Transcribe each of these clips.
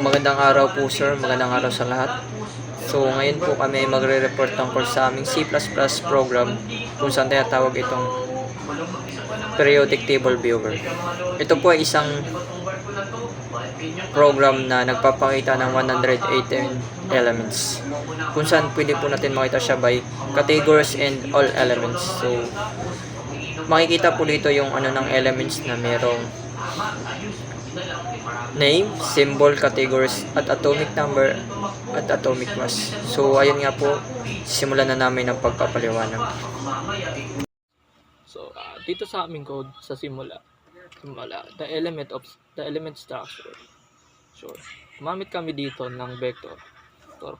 magandang araw po sir, magandang araw sa lahat. So ngayon po kami magre-report tungkol sa aming C++ program kung saan tinatawag itong periodic table viewer. Ito po ay isang program na nagpapakita ng 118 elements kung saan pwede po natin makita siya by categories and all elements. So makikita po dito yung ano ng elements na merong name, symbol, categories, at atomic number at atomic mass. So ayun nga po, simulan na namin ang pagpapaliwanag. So dito sa aming code sa simula, the element structure. Sure. Gumamit kami dito ng vector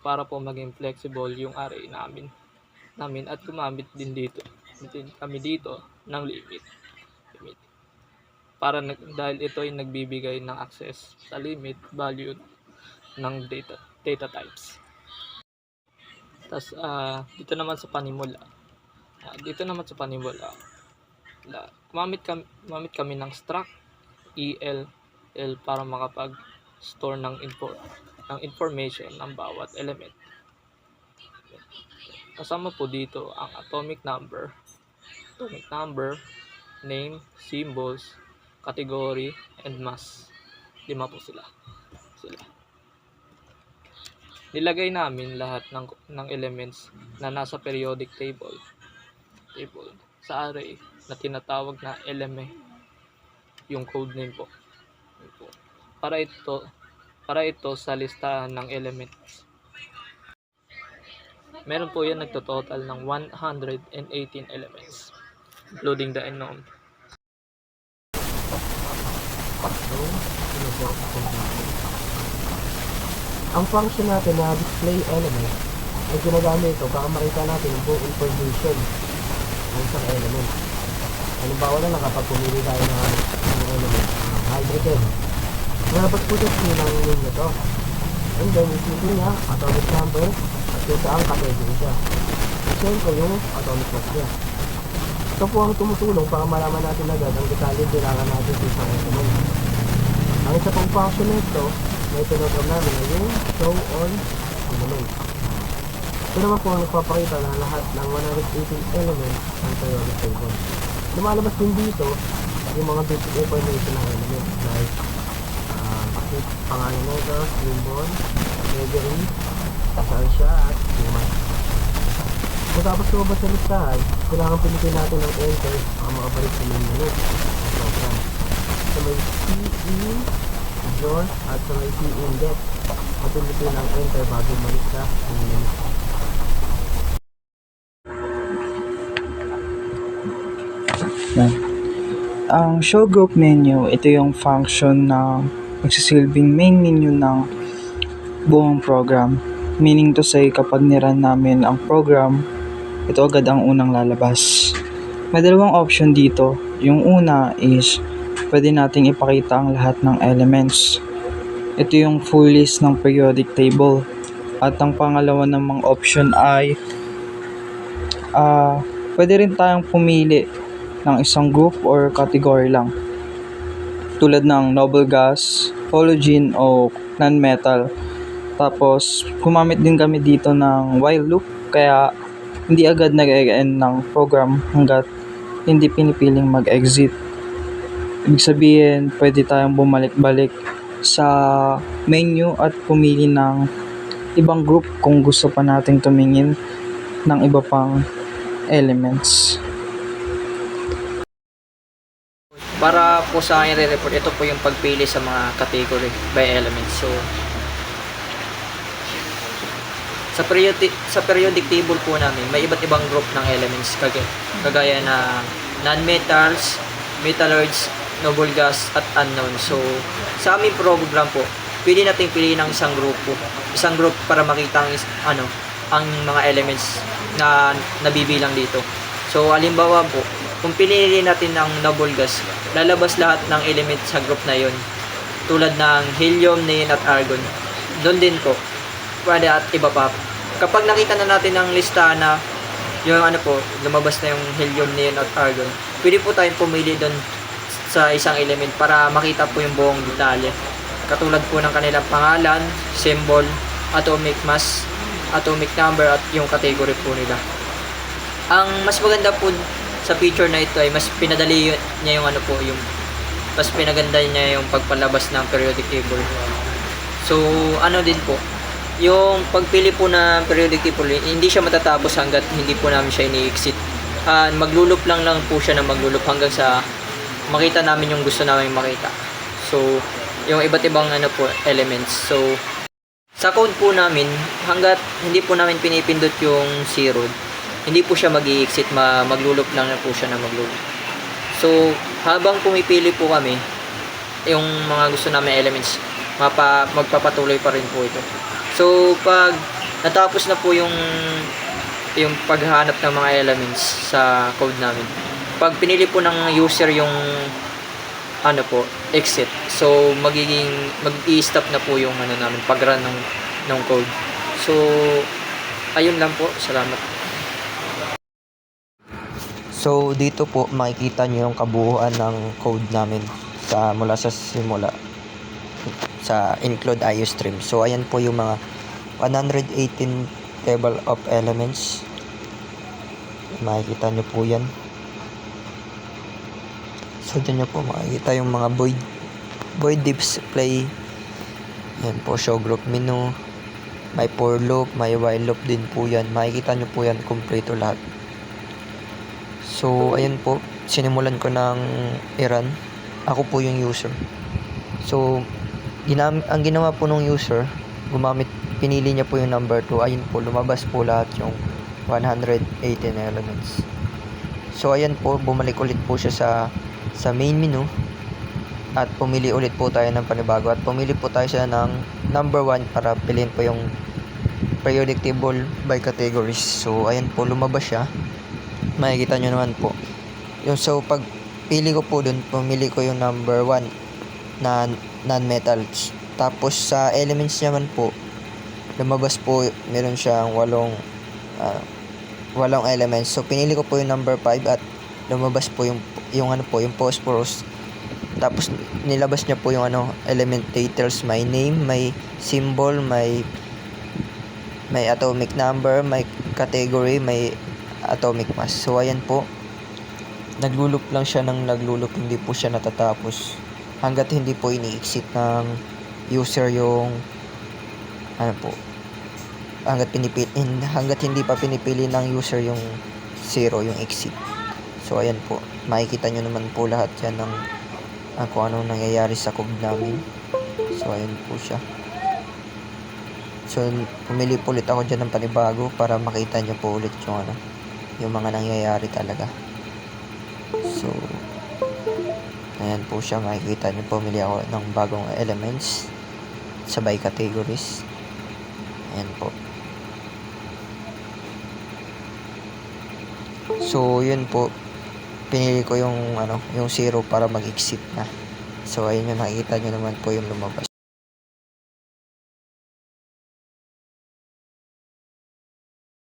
para po maging flexible yung array namin at gumamit din kami dito ng limit. Dahil ito ay nagbibigay ng access sa limit value ng data types. Tas dito naman sa panimula. Gumamit kami ng struct el para makapag-store ng information ng bawat element. Kasama po dito ang atomic number, name, symbols, category, and mass. 5 po sila. Nilagay namin lahat ng elements na nasa periodic table sa array na tinatawag na eleme, yung code name po. Para ito sa listahan ng elements. Meron po yan nagtototal ng 118 elements, including the unknown. Ang function natin na display element ay ginagamit ito para makita natin ang buong information ng isang element. Halimbawa na lang kapag pumili tayo ng element, hydrogen. Nalabas po sa screen ang name nito. And then isipin niya atomic number at kung saan category siya. Siyempre yung atomic mass niya. Ito po ang tumutulong para malaman natin agad ang detalye kailangan natin sa isang element. Ang isa pong function nito na ipinogram namin ay yung show on element. Ito naman po ang nagpapakita na lahat ng 118 elements ng periodic table. Lumalabas din dito yung mga basic information ng element like pangalan nito, symbol, category, saan siya, at yung mass. Kung tapos lumabas sa listahan, kailangan pilitin natin ng enter para makabalik sa main menu program. Sa may CE, draw, at sa may CE index, mapilitin ng enter bago balik sa main menu. Ang show group menu, ito yung function na magsisilbing main menu ng buong program. Meaning to say, kapag nirun namin ang program, ito agad ang unang lalabas. May dalawang option dito. Yung una is, pwede nating ipakita ang lahat ng elements. Ito yung full list ng periodic table. At ang pangalawa namang option ay, pwede rin tayong pumili ng isang group or category lang. Tulad ng noble gas, halogen o non-metal. Tapos, gumamit din kami dito ng while loop, kaya hindi agad nag-end ng program hanggat hindi pinipiling mag-exit. Ibig sabihin, pwede tayong bumalik-balik sa menu at pumili ng ibang group kung gusto pa nating tumingin ng iba pang elements. Para po sa akin re-report, ito po yung pagpili sa mga category by elements. So sa periodic table po namin, may iba't ibang group ng elements kagaya na non-metals, metalloids, noble gas, at unknown. So sa aming program po, pwede natin piliin ng isang group para makita ang mga elements na nabibilang dito. So halimbawa po, kung piliin natin ng noble gas, lalabas lahat ng element sa group na yon, tulad ng helium, neon, at argon. Doon din po pwede at iba pa. Kapag nakita na natin ang lista na yung lumabas na yung helium, neon, at argon, pwede po tayong pumili doon sa isang element para makita po yung buong detalye. katulad po ng kanilang pangalan, symbol, atomic mass, atomic number at yung category po nila. Ang mas maganda po sa feature na ito ay mas pinadali niya yung mas pinaganda niya yung pagpalabas ng periodic table. So ano din po, yung pagpili po ng periodic table, hindi siya matatapos hanggat hindi po namin siya ini-exit. Maglulup lang po siya ng maglulup hanggang sa makita namin yung gusto namin makita. So yung iba't ibang elements. So sa code po namin, hanggat hindi po namin pinipindot yung zero, hindi po siya mag-i-exit, maglulup lang na po siya na maglulup. So habang pumipili po kami yung mga gusto namin elements, magpapatuloy pa rin po ito. So pag natapos na po yung paghahanap ng mga elements sa code namin, pag pinili po ng user yung exit, so mag-i-stop na po yung namin pag-run ng code. So ayun lang po, salamat. So dito po makikita nyo yung kabuuan ng code namin mula sa simula sa include IOStream. So ayan po yung mga 118 table of elements, makikita nyo po yan. So dyan nyo po makikita yung mga void display, yan po, show group menu, may for loop, may while loop din po yan, makikita nyo po yan kompleto lahat. So ayan po, sinimulan ko ng i-run, ako po yung user. So ang ginawa po ng user, pinili niya po yung number 2, ayun po, lumabas po lahat yung 118 elements. So ayan po, bumalik ulit po siya sa main menu at pumili ulit po tayo ng panibago at pumili po tayo siya ng number 1 para piliin po yung periodic table by categories. So ayan po, lumabas siya, makikita nyo naman po yung, so pag pili ko po dun, pumili ko yung number 1 na non-metals. Tapos sa elements naman po, lumabas po, meron siyang 8 elements. So pinili ko po yung number 5 at lumabas po yung phosphorus. Tapos nilabas niya po yung element details, may name, may symbol, may atomic number, may category, may atomic mass. So ayan po, naglulup lang siya ng naglulup, hindi po siya natatapos hanggat hindi po ini-exit ng user yung hanggat hindi pa pinipili ng user yung 0, yung exit. So ayan po, makikita nyo naman po lahat yan ng kung anong nangyayari sa code namin. So ayan po siya. So pumili po ulit ako dyan ng panibago para makita nyo po ulit yung mga nangyayari talaga. So ayan po siya, makikita nyo, pumili ako ng bagong elements sa by categories. Ayan po. So yun po, pinili ko yung 0 para mag-exit na. So ayun yung nakikita nyo naman po yung lumabas.